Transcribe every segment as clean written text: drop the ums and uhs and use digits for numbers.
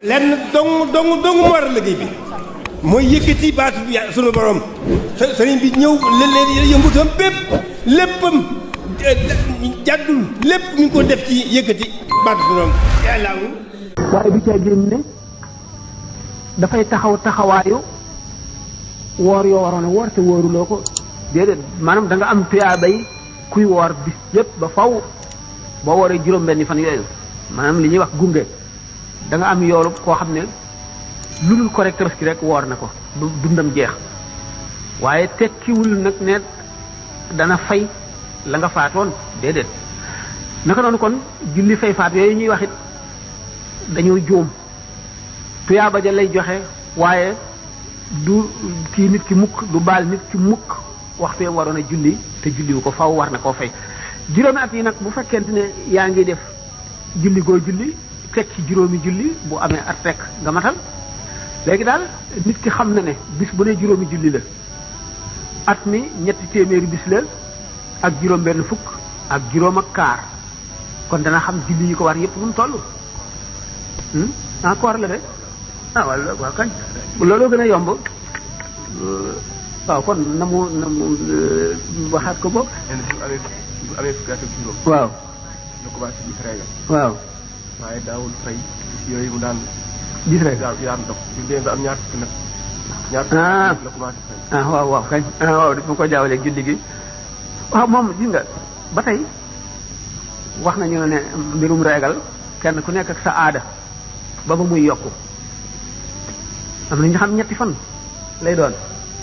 lenn dong mu war a liggéey bi mooy yëkkati baatu bi sunu borom sëriñ bi ñëw leen yëngutam bépp léppam jàddul lépp mi ngi ko def ci yëkkati baatu sunu borom yàlla waaye du caa génn ne dafay taxawaayu woor yoo waroon a woor te wóoruloo ko déedéet maanaam da nga am tuyaabay kuy woor bis yëpp ba faw boo wooree juróom-benni fan yooyu maanaam li ñuy wax gunge da nga am yoolu koo xam ne lu dul correct ki rek woor na ko dundam jeex waaye tekkiwul nag ne dana fay la nga faatoon déedéet naka noonu kon julli fay faat yooyu ñuy wax it dañoo juum tuyaaba ja lay joxe waaye du kii nit ki mukk du baal nit ki mukk waxtu yam waroon a julli te julliwu ko faw war na koo fay juróomi at yi nag bu fekkente ne yaa ngi def julli goo julli teg ci juróomi julli bu amee at rek nga matal léegi daal nit ki xam na ne bis bu ne juróomi julli la at mi ñetti téeméeri bis la ak juróom benn fukk ak juróom ak kaar kon dana xam julli yi ko war yépp nu mu toll koor la de wala waaw kañ looloo gën a yomb waaw kon na mu waxaat ko boog bu amee fukki at ak juróom waaw ñu commencé gis régal waaw waaye daawul fay yooyu mu daan gis rek daan dox ñu dee ba am ñaar fukki nag ñaar fukki la commencé fay waaw kañ waaw dafa ko jaawaleeg julli gi waaw moom gis nga ba tey wax nañu ne mbirum régal kenn ku nekk ak sa aada ba muy yokku am na ñu xam ñetti fan lay doon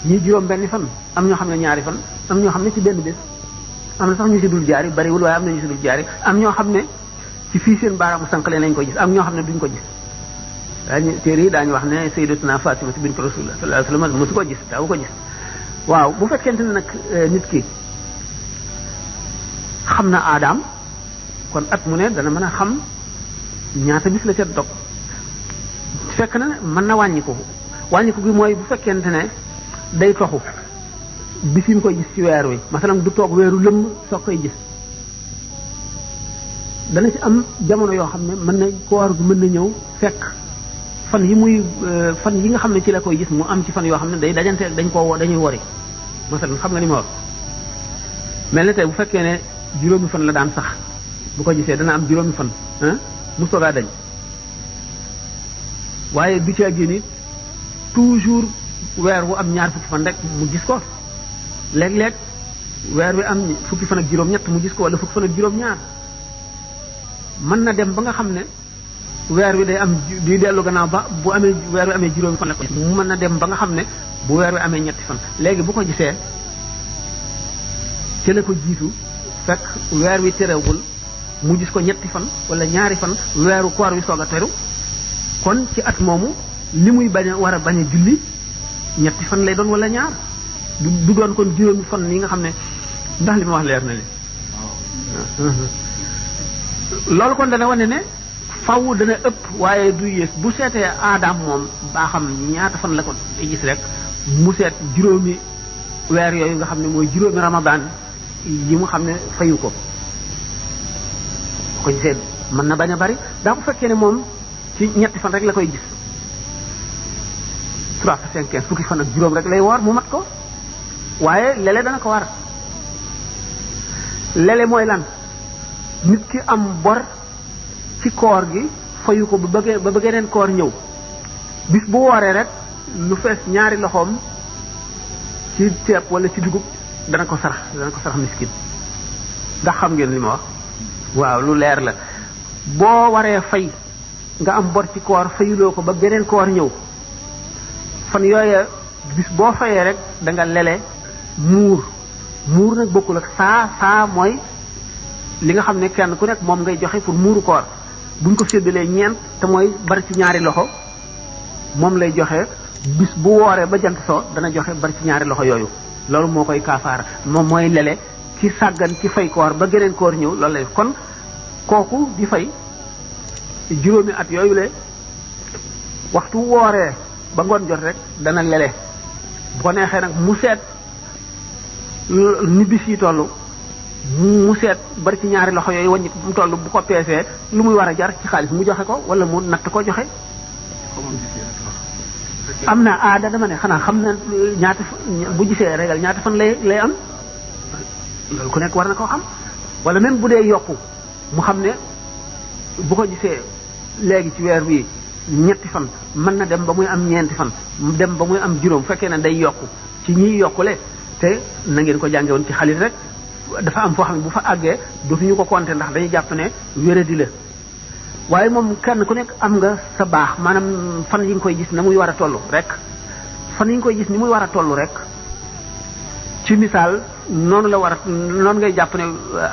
ñii juróom benni fan am ñoo xam ne ñaari fan am ñoo xam ne ci benn bés am na sax ñu si dul jaari bariwul waaye am na ñu si dul jaari am ñoo xam ne ci fii seen baaraamu sànq leen lañ ko gis am ñoo xam ne duñ ko gis daañu téere yi daañu wax ne sayyidatuna Fatima bint Rasulullah sallallahu alayhi wasallam mosu ko gis daaw ko gis waaw bu fekkente ne nag nit ki xam na aadaam kon at mu ne dana mën a xam ñaata bis la ca dog fekk na mën na wàññiku gi mooy bu fekkente ne day toxu bis yi mu koy gis ci weer wi masalan du toog weeru lëmm soo koy gis dana ci am jamono yoo xam ne mën na koor gi mën na ñëw fekk fan yi nga xam ne ci la koy gis mu am ci fan yoo xam ne day dajante dañuy wori masalan xam nga ni ma wax mel na tey bu fekkee ne juróomi fan la daan sax bu ko gisee dana am juróomi fan mu soogaa dañ waaye du ca génn toujours weer wu am ñaar fukki fan rek mu gis ko léeg-léeg weer wi am fukki fan ak juróom-ñett mu gis ko wala fukki fan ak juróom-ñaar mën na dem ba nga xam ne weer wi day am di dellu gannaaw ba bu amee weer wi amee juróomi fan la ko mu mën na dem ba nga xam ne bu weer wi amee ñetti fan léegi bu ko gisee ci la ko jiitu fekk weer wi terewul mu gis ko ñetti fan wala ñaari fan weeru koor wi soog a teru kon ci at moomu li muy war a bañ a julli ñetti fan lay doon wala ñaar du doon kon juróomi fan yi nga xam ne ndax li ma wax leer na li loolu kon dana wane ne faw dana ëpp waaye du yées bu seetee aadaam moom baa xam ñaata fan la ko gis rek mu seet juróomi weer yooyu nga xam ne mooy juróomi ramadan yi mu xam ne fayu ko ko gisee mën na bañ a bari daa ko fekkee ne moom ci ñetti fan rek la koy gis 3 5 15 fukki fan ak juróom rek lay woor mu mat ko waaye lele dana ko war lele mooy lan nit ki am bor ci koor gi fayu ko ba bëggee koor ñëw bis bu wooree rek lu fees ñaari loxoom ci ceeb wala ci dugub dana ko sarax miskin ndax xam ngeen li ma wax waaw lu leer la boo waree fay nga am bor ci koor fayuloo ko ba geneen koor ñëw fan yooya bis boo fayee rek da nga lele muur nag bokkul ak saa mooy li nga xam ne kenn ku nekk moom ngay joxe pour muuru koor buñ ko séddalee ñeent te mooy bari ci ñaari loxo moom lay joxe bis bu wooree ba jant soo dana joxe bari ci ñaari loxo yooyu loolu moo koy kaafaara moom mooy lele ci sàggan ci fay koor ba geneen koor ñëw loolu lay kon kooku di fay juróomi at yooyu le waxtu wooree ba ngoon jot rek dana lele bu ko neexee nag mu seet ni bis yi toll mu seet bari ci ñaari loxo yooyu wàññi mu toll bu ko peesee lu muy war a jar ci xaalis mu joxe ko wala mu natt ko joxe am na aada dama ne xanaa xam na ñaata bu gisee régal ñaata fan lay am loolu ku nekk war na koo xam wala même bu dee yokku mu xam ne bu ko gisee léegi ci weer wi ñetti fan mën na dem ba muy am ñeenti fan dem ba muy am juróom fekkee ne day yokku ci ñiy yokkule te na ngeen ko jànge woon ci xalit rek dafa am foo xam ne bu fa àggee dootuñu ko compter ndax dañuy jàpp ne wéradi la waaye moom kenn ku nekk am nga sa baax maanaam fan yi nga koy gis na muy war a toll rek fan yi nga koy gis ni muy war a toll rek ci misaal noonu la war a noonu ngay jàpp ne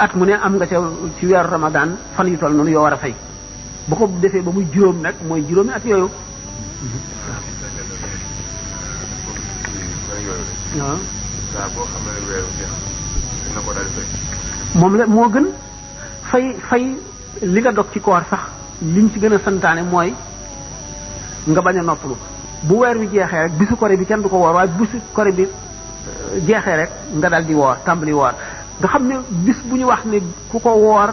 at mu ne am nga ca ci weeru Ramadan fan yu toll noonu yoo war a fay bu ko defee ba muy juróom nag mooy juróomi at yooyu. waaw. boo xam ne weeru na ko daal di fay. moom la moo gën fay li nga dog ci koor sax liñ ci gën a santaane mooy nga bañ a noppalu bu weer wi jeexee rek bisu kore bi kenn du ko woor waaye bisu kore bi jeexee rek nga daal di woor tàmbali woor nga xam ne bis bu ñu wax ne ku ko woor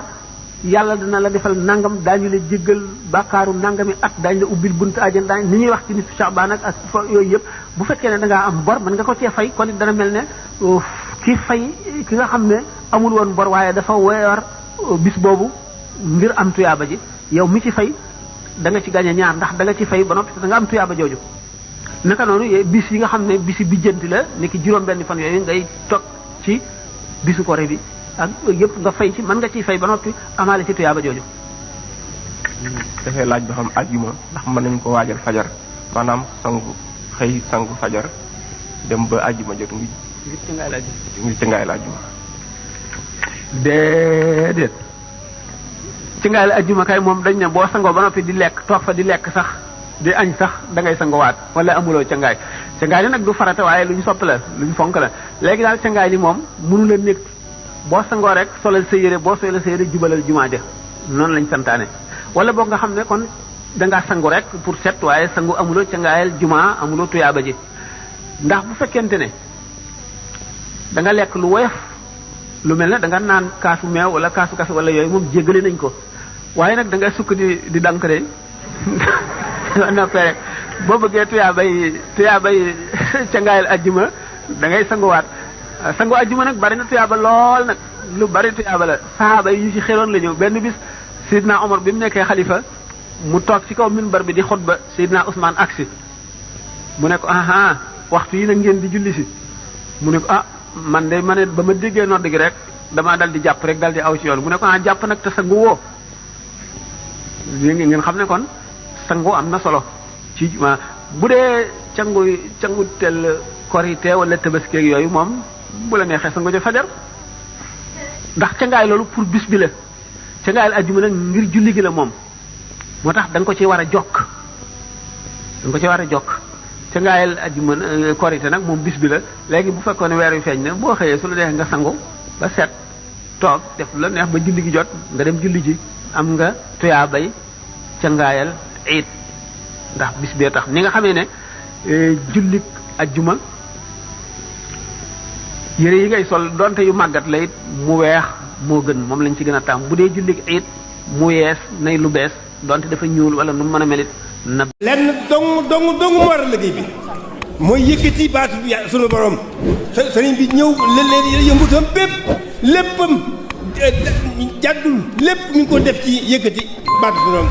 yàlla dina la defal nangam daañu la jéggal bàkkaaru nangami at daañu la ubbil buntu àjjana daañu ni ñuy wax ci nisfu Sha'ban ak fa yooyu yëpp bu fekkee ne da ngaa am bor mën nga ko cee fay kon it dana mel ne ki nga xam ne amul woon bor waaye dafa weer bis boobu ngir am tuyaaba ji yow mi ci fay da nga ci gañe ñaar ndax da nga ci fay ba noppi da nga am tuyaaba jooju naka noonu bis yi nga xam ne bisi bijjanti la nekk juróom-benn fan yooyu ngay toog ci bisu kore bi ak yëpp nga fay ci mën nga ciy fay ba noppi amaale ci tuyaaba jooju. dafay laaj ba xam ajjuma ndax mën nañu ko waajal fajar maanaam sangu fajar dem ba ajjuma jot ngi ci ngaay la ajjuma. déedéet ci ngaay la ajjuma kay moom dañ ne boo sangoo ba noppi di lekk toog fa di lekk sax di añ sax da ngay sangowaat wala amuloo cangaay cangaay li nag du farata waaye lu ñu sopp la lu ñu fonk la léegi daal cangaay li moom mënu la nekk boo sangoo rek solal sa yére boo solal sa yére jubalal jumaa ja noonu lañ santaane wala boog nga xam ne kon dangaa sangu rek pour set waaye sangu amuloo cangaayal jumaa amuloo tuyaaba ji ndax bu fekkente ne da nga lekk lu woyof lu mel ne da nga naan kaasu meew wala kaasu kafe wala yooyu moom jéggale nañ ko waaye nag da ngay sukk di dank de noppee rek boo bëggee tuyaabay cangaayal ajjuma da ngay sanguwaat sangu ajjuma nag bari na tuyaaba lool nag lu bari tuyaaba la sahaaba yi ñu ci xeroon la ñëw benn bis Seydina Omar bi mu nekkee xalifa mu toog ci kaw minbar bi di xutba Seydina Ousmane aksi mu ne ko aha waxtu yi nag ngeen di julli si mu ne ko man de ma ne ba ma déggee nodd gi rek damaa dal di jàpp rek dal di aw ci yoon mu ne ko jàpp nag te sangu woo ngeen xam ne kon sangu am na solo ci bu dee cangu tel korite wala tabaski yooyu moom bu la neexee sangu ja fajar ndax cangaay loolu pour bis bi la cangaayal ajjuma nag ngir julli gi la moom moo tax da nga ko ci war a jokk cangaayal ajjuma korite nag moom bis bi la léegi bu fekkoon ne weer wi feeñ na boo xëyee su la neexee nga sangu ba set toog def lu la neex ba julli gi jot nga dem julli ji am nga tuyaabay cangaayal iid ndax bis bee tax ni nga xamee ne jullik ajjuma yére yi ngay sol donte yu màggat la it mu weex moo gën moom lañ ci gën a taam bu dee jullik iid mu yees nay lu bees donte dafa ñuul wala nu mën a melit na lenn dong moo war a liggéey bi mooy yëkkati baatu bi sunu borom sëriñ bi ñëw leen yëngutam bépp léppam jàddul lépp mi ngi ko def ci yëkkati baatu sunu borom